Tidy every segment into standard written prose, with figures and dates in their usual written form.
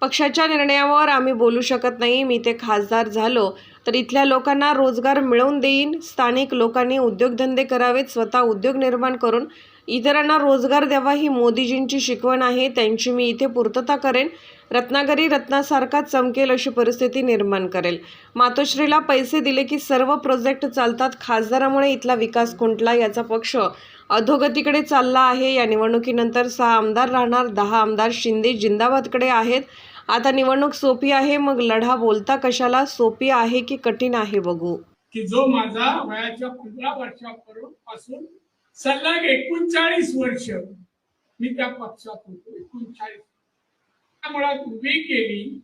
पक्षाच्या निर्णयावर आम्ही बोलू शकत नाही. मी ते खासदार झालो तर इथल्या लोकांना रोजगार मिळवून देईन. स्थानिक लोकांनी उद्योगधंदे करावेत, स्वतः उद्योग निर्माण करून इतरांना रोजगार द्यावा ही मोदीजींची शिकवण आहे. त्यांची मी इथे पूर्तता करेन. रत्नागिरी रत्नासारखा चमकेल अशी परिस्थिती निर्माण करेल. मातोश्रीला पैसे दिले की सर्व प्रोजेक्ट चालतात. खासदारामुळे इथला विकास खुंटला. याचा पक्ष अधोगतीकडे चालला आहे. या निवडणुकीनंतर 6 आमदार राहणार. 10 आमदार शिंदे जिंदाबादकडे आहेत. आता निवडणूक सोपी आहे, मग लढा बोलता कशाला? सोपी आहे की कठीण आहे बघू. की जो माझा वयाच्या 15 वर्षापासून सलग 39 वर्ष मी त्या पक्षात होतो. 39 मुळात उभी केली.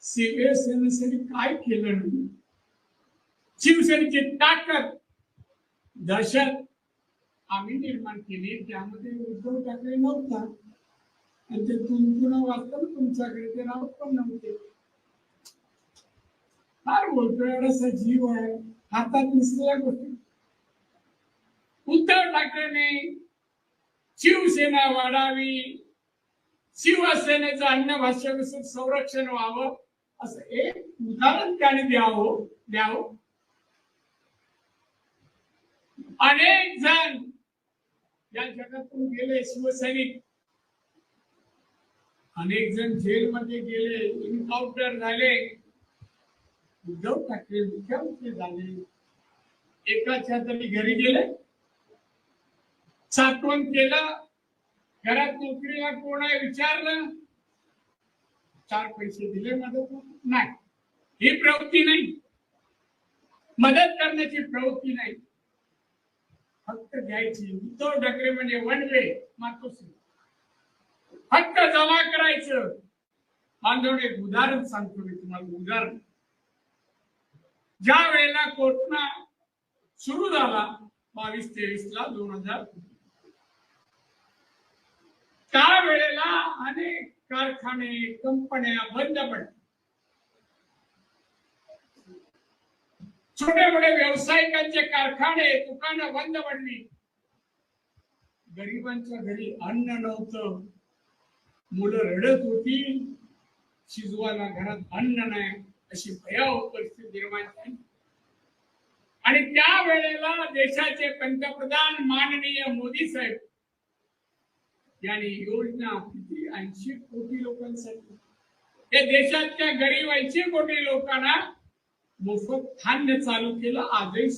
शिवसेनेसाठी काय केलं नाही. शिवसेनेची ताकद दहशत आम्ही निर्माण केली. त्यामध्ये उद्धव ठाकरे नव्हता आणि ते तुमचं नाव वाचतं तुमच्याकडे ते नाव पण नव्हते. फार बोलतोय एवढासा जीव आहे हातात नसलेल्या गोष्टी. उद्धव ठाकरेने शिवसेना वाढावी, शिवसेनेचं अन्न भाषा संरक्षण व्हावं असं एक उदाहरण त्याने द्यावं. अनेक जण या जगातून गेले शिवसैनिक, अनेक जण जेलमध्ये गेले, एन्काउंटर झाले. उद्धव ठाकरे मुख्यमंत्री झाले, एकाच्या तरी घरी गेले, साठवण केलं, घरात नोकरीला कोण आहे विचारलं, 4 पैसे दिले मदत नाही. ही प्रवृत्ती नाही, मदत करण्याची प्रवृत्ती नाही, फक्त द्यायची. उद्धव ठाकरे म्हणजे वन वे मातोश्री, फक्त जमा करायचं. बांधवणे एक उदाहरण सांगतो मी तुम्हाला. उदाहरण, ज्या वेळेला कोरोना सुरू झाला 22-23 ला 2000, त्यावेळेला अनेक कारखाने कंपन्या बंद पडल्या. छोटे मोठे व्यावसायिकांचे कारखाने दुकानं बंद पडली. गरिबांच्या घरी अन्न नव्हतं, मुलं रडत होती, शिजवायला घरात अन्न नाही, अशी भयावह परिस्थिती निर्माण झाली. आणि त्या वेळेला देशाचे पंतप्रधान माननीय मोदी साहेब यांनी योजना किती 80 कोटी लोकांसाठी, या देशातल्या गरीब 80 कोटी लोकांना मोफत धान्य चालू केलं. आजही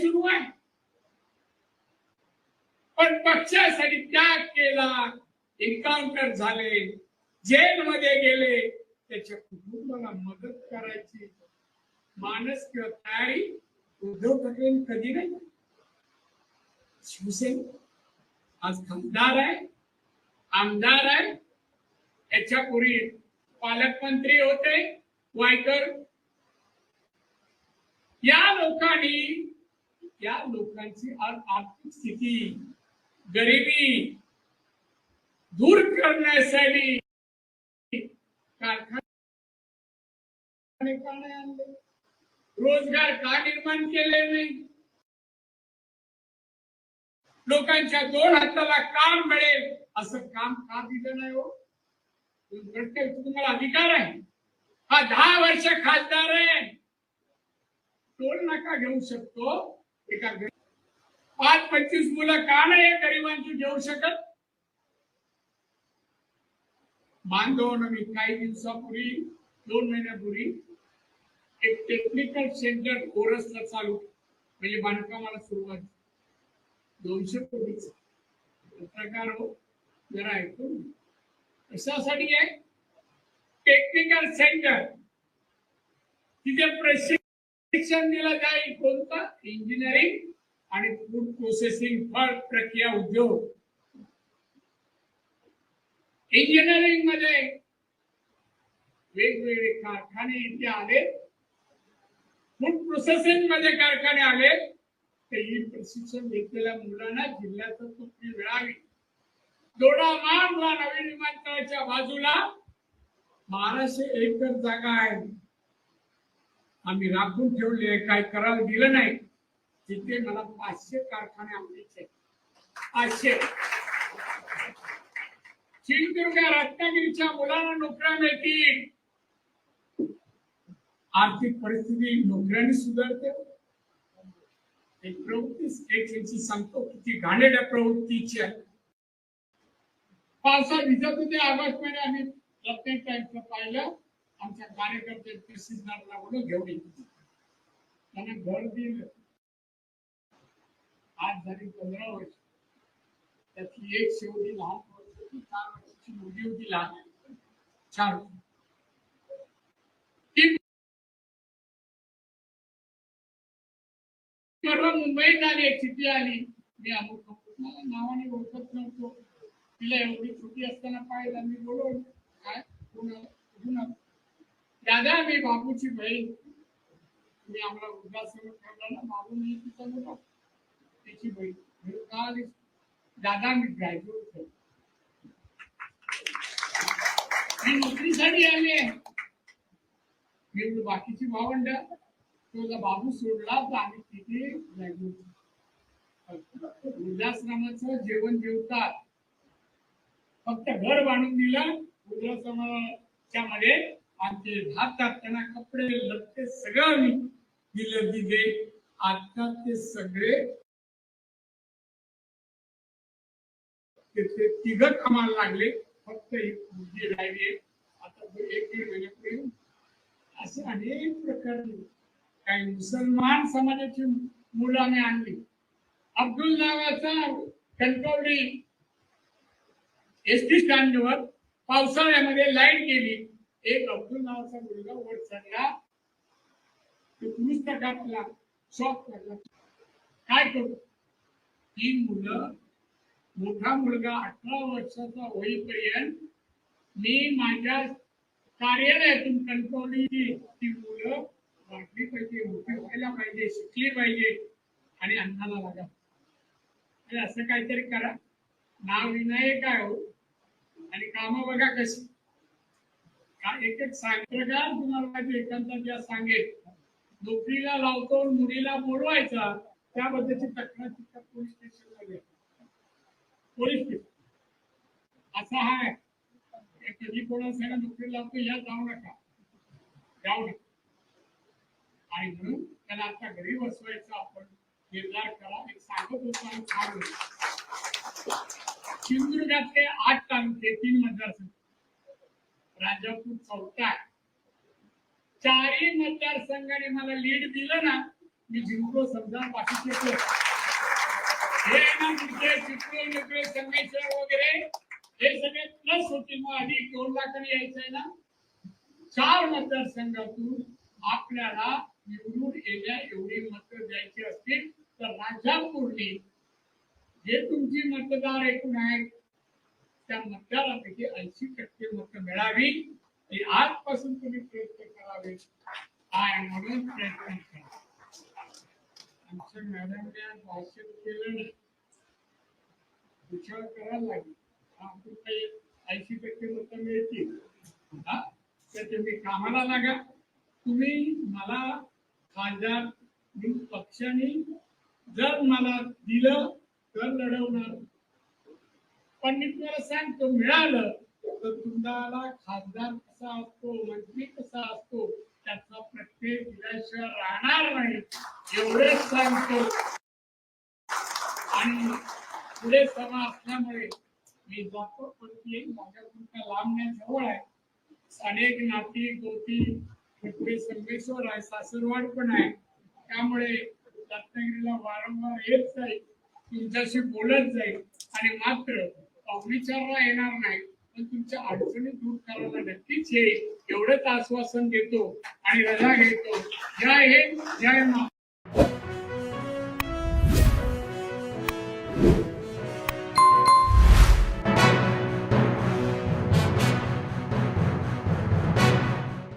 सुरू आहे. पण पक्षासाठी त्याग केला, एन्काउंटर झाले, जेलमध्ये गेले. त्याच्या कुटुंबाला मदत करायची मानस किंवा तयारी उद्धव ठाकरे कधी नाही. शिवसेना आज खासदार आहे, आमदार आहे. याच्यापूर्वी पालकमंत्री होते वायकर. या लोकांची आर्थिक स्थिती, गरिबी दूर करण्यासाठी कारखाने का नाही आणले, रोजगार का निर्माण केले नाही, लोकांच्या 2 हाताला काम मिळेल असं काम का दिलं नाही. हो, तुम्हाला अधिकार आहे. हा 10 वर्ष खासदार आहे, टोल नाका घेऊ शकतो. एका 5-25 मुलं का नाही गरिबांची घेऊ शकत. बांधवनं मी काही दिवसापूर्वी 2 महिन्यापूर्वी एक टेक्निकल सेंटर कोरसला चालू, म्हणजे बांधकामाला सुरुवात 200 कोटीचा पत्रकार हो, जरा ऐकून. कशासाठी आहे टेक्निकल सेंटर? तिथे प्रशिक्षण दिलं जाईल. कोणतं? इंजिनिअरिंग आणि फूड प्रोसेसिंग, फळ प्रक्रिया उद्योग. इंजिनिअरिंग मध्ये वेगवेगळे कारखाने इथे आले, फूड प्रोसेसिंग मध्ये कारखाने आले. ते प्रशिक्षण घेतलेल्या मुलांना जिल्ह्यात नोकरी मिळावी. दोडामार्गला नवीन विमानतळाच्या बाजूला 1200 एकर जागा आहे, आम्ही राखून ठेवली आहे, काय करायला दिलं नाही. तिथे मला 500 कारखाने आणायचे. 500 सिंधुदुर्ग रत्नागिरीच्या मुलांना नोकऱ्या मिळतील, आर्थिक परिस्थिती नोकऱ्याने सुधारते. एक प्रवृत्ती एक यांची सांगतो किती घाणेरड्या प्रवृत्तीची आहे. पावसात भिजत होते ऑगस्ट महिन्यात आम्ही प्रत्येक टाइमचं पाहिलं. आमच्या कार्यकर्ते तहसीलदारला बोलून घेऊन येतो, त्यांना घर दिलं. आज झाली 15 वर्ष. त्यातली एक शेवटी लहान होती, 4 वर्षाची मुलगी होती लहान, 4 ती परवा मुंबईत आली, एक चिठ्ठी आली. मी अमुक मला नावाने ओळखत नव्हतो. तिला एवढी छोटी असताना पाहिलं. मी बोलवलं, काय कुठून दादा मी बाबूची बहीण, तुम्ही आम्हाला वृद्धाश्रम ठेवला ना, बाबू मी तिचा मुलगा, त्याची बहीण. का आली? दादा मी ग्रॅज्युएट झालो, मी नोकरीसाठी आली आहे. मी बाकीची भावंड, तुझा बाबू सोडला तर आम्ही तिथे ग्रॅज्युएट. वृद्धाश्रमाचं जेवण जेवतात, फक्त घर बांधून दिलं वृद्धाश्रमाच्या मध्ये. आमचे राहतात, त्यांना कपडे लत्ते सगळं मी दिले. आता ते सगळे तिघ कामाला लागले, फक्त एक मुलगी राहिली. आता 1-1.5 महिन्यापूर्वी असं अनेक प्रकारचे काही मुसलमान समाजाची मुलं आम्ही आणली. अब्दुल नावाचा कणकवली एसटी स्टँडवर पावसाळ्यामध्ये लाईट गेली. एक अब्दुल नावाचा मुलगा वर चढला, तो दुरुस्त टाकला, शॉक लागला. काय करू? 3 मुलं, मोठा मुलगा 18 वर्षाचा होईपर्यंत मी माझ्या कार्यालयातून कणकवलीची ती मुलं वाढली पाहिजे, मोठी व्हायला पाहिजे, शिकली पाहिजे आणि अन्नाला लागा. असं काहीतरी करा. नाव विनायक काय हो आणि काम बघा कशी. एक एक प्रकार तुम्हाला माझी एकांतात या सांगेल. नोकरीला लावतो, मुलीला बोलवायचा, त्याबद्दलची तक्रार तिथं पोलीस स्टेशनला घ्या. पोलीस स्टेशन असा आहे. कधी कोणाला नोकरी लावतो या जाऊ नका. आणि म्हणून त्याला आता घरी बसवायचा आपण निर्धार करा. एक सांगत होतो सिंधुदुर्गातले 8 तालुके, 3 मतदारसंघ, राजापूर 4था. 4ही मतदारसंघाने मला लीड दिलं ना, मी जिंकलो. समजा बाकीचे हे ना तिथे चिपळूण, संगमेश्वर वगैरे हे सगळे प्लस होतील. मग आधी 2 लाखांनी यायचंय ना. 4 मतदारसंघातून आपल्याला निवडून येण्या एवढी मतं द्यायची असतील तर राजापूरनी जे तुमची मतदार एकूण आहेत त्या मतदारापैकी 80% मतं मिळावी ही आजपासून तुम्ही प्रयत्न करावे आणि म्हणून प्रयत्न करा. आमच्या मॅडमने भाषण केलं, विचार करायला लागेल. आपण काही 80% मतं मिळतील तर तुम्ही कामाला लागा. तुम्ही मला खासदार पक्षाने जर मला दिलं तर लढवणार, पण मी तुम्हाला सांगतो मिळालं तर तुम्हाला खासदार कसा असतो, मंत्री कसा असतो त्याचा प्रत्येक दिल्याशिवाय राहणार नाही एवढेच सांगतो. आणि पुढे सभा असल्यामुळे मी जातो, पण माझ्या लांब नाही, जवळ आहे. अनेक नाती गोती पुढे संगमेश्वर आहे, सासरवाड पण आहे. त्यामुळे रत्नागिरीला वारंवार येत जाईल, तुमच्याशी बोलत जाईल आणि मात्र अविचारला येणार नाही, पण तुमच्या अडचणी दूर करायला नक्कीच येईल एवढंच आश्वासन देतो आणि रजा घेतो. जय हिंद, जय मा.